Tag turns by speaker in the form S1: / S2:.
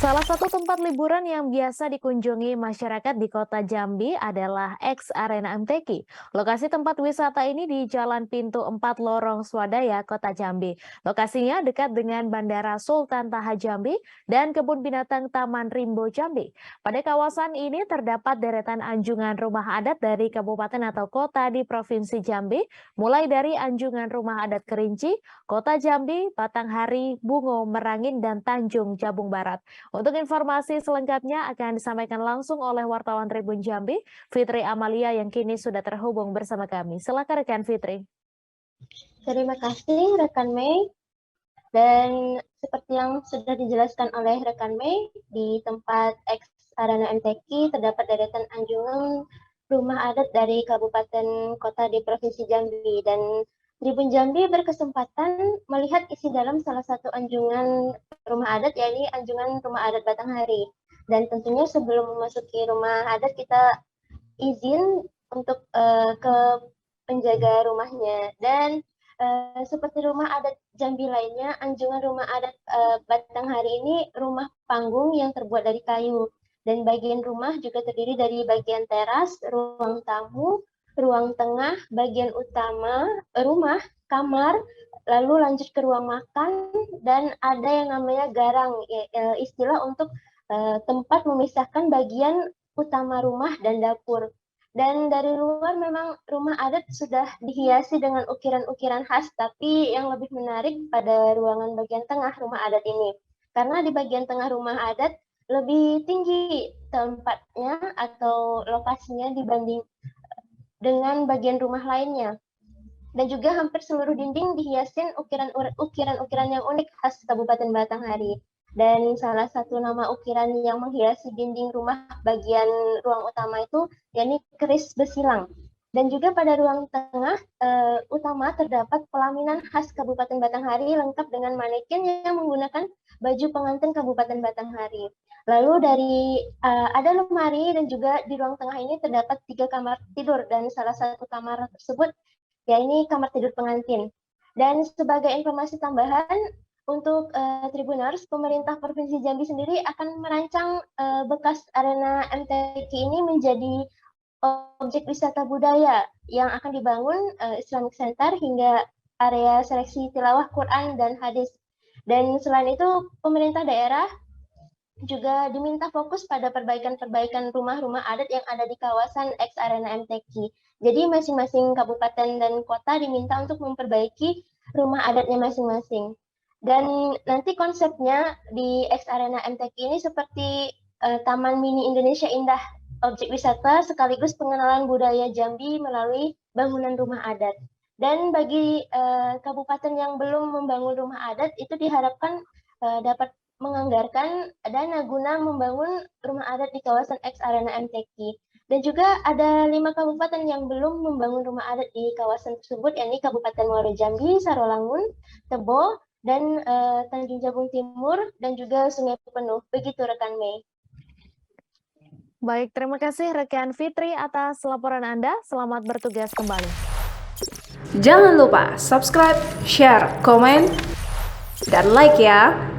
S1: Salah satu tempat liburan yang biasa dikunjungi masyarakat di Kota Jambi adalah X Arena MTQ. Lokasi tempat wisata ini di Jalan Pintu 4 Lorong Swadaya, Kota Jambi. Lokasinya dekat dengan Bandara Sultan Taha Jambi dan Kebun Binatang Taman Rimbo Jambi. Pada kawasan ini terdapat deretan anjungan rumah adat dari kabupaten atau kota di Provinsi Jambi, mulai dari Anjungan Rumah Adat Kerinci, Kota Jambi, Batanghari, Bungo, Merangin, dan Tanjung Jabung Barat. Untuk informasi selengkapnya akan disampaikan langsung oleh wartawan Tribun Jambi, Fitri Amalia yang kini sudah terhubung bersama kami. Silakan rekan Fitri.
S2: Terima kasih rekan Mei. Dan seperti yang sudah dijelaskan oleh rekan Mei, di tempat X Arena MTQ terdapat deretan anjungan rumah adat dari kabupaten kota di Provinsi Jambi, dan Tribun Jambi berkesempatan melihat isi dalam salah satu anjungan rumah adat, yakni anjungan rumah adat Batanghari. Dan tentunya sebelum memasuki rumah adat kita izin untuk ke penjaga rumahnya. Dan seperti rumah adat Jambi lainnya, anjungan rumah adat Batanghari ini rumah panggung yang terbuat dari kayu. Dan bagian rumah juga terdiri dari bagian teras, ruang tamu, ruang tengah, bagian utama rumah, kamar, lalu lanjut ke ruang makan, dan ada yang namanya garang, istilah untuk tempat memisahkan bagian utama rumah dan dapur. Dan dari luar memang rumah adat sudah dihiasi dengan ukiran-ukiran khas, tapi yang lebih menarik pada ruangan bagian tengah rumah adat ini. Karena di bagian tengah rumah adat lebih tinggi tempatnya atau lokasinya dibanding dengan bagian rumah lainnya. Dan juga hampir seluruh dinding dihiasin ukiran-ukiran yang unik khas Kabupaten Batanghari. Dan salah satu nama ukiran yang menghiasi dinding rumah bagian ruang utama itu yakni keris besilang. Dan juga pada ruang tengah utama terdapat pelaminan khas Kabupaten Batanghari lengkap dengan manekin yang menggunakan baju pengantin Kabupaten Batanghari. Lalu ada lemari, dan juga di ruang tengah ini terdapat 3 kamar tidur, dan salah satu kamar tersebut yakni kamar tidur pengantin. Dan sebagai informasi tambahan untuk Tribuners, pemerintah Provinsi Jambi sendiri akan merancang bekas arena MTQ ini menjadi objek wisata budaya yang akan dibangun Islamic Center hingga area seleksi tilawah Quran dan hadis. Dan selain itu, pemerintah daerah juga diminta fokus pada perbaikan-perbaikan rumah-rumah adat yang ada di kawasan X Arena MTQ. Jadi masing-masing kabupaten dan kota diminta untuk memperbaiki rumah adatnya masing-masing. Dan nanti konsepnya di X Arena MTQ ini seperti Taman Mini Indonesia Indah, objek wisata sekaligus pengenalan budaya Jambi melalui bangunan rumah adat. Dan bagi kabupaten yang belum membangun rumah adat, itu diharapkan dapat menganggarkan dana guna membangun rumah adat di kawasan X Arena MTQ. Dan juga ada 5 kabupaten yang belum membangun rumah adat di kawasan tersebut, yakni Kabupaten Muaro Jambi, Sarolangun, Tebo, dan Tanjung Jabung Timur, dan juga Sungai Penuh. Begitu rekan Mei.
S1: Baik, terima kasih rekan Fitri atas laporan Anda. Selamat bertugas kembali.
S3: Jangan lupa subscribe, share, komen, dan like ya.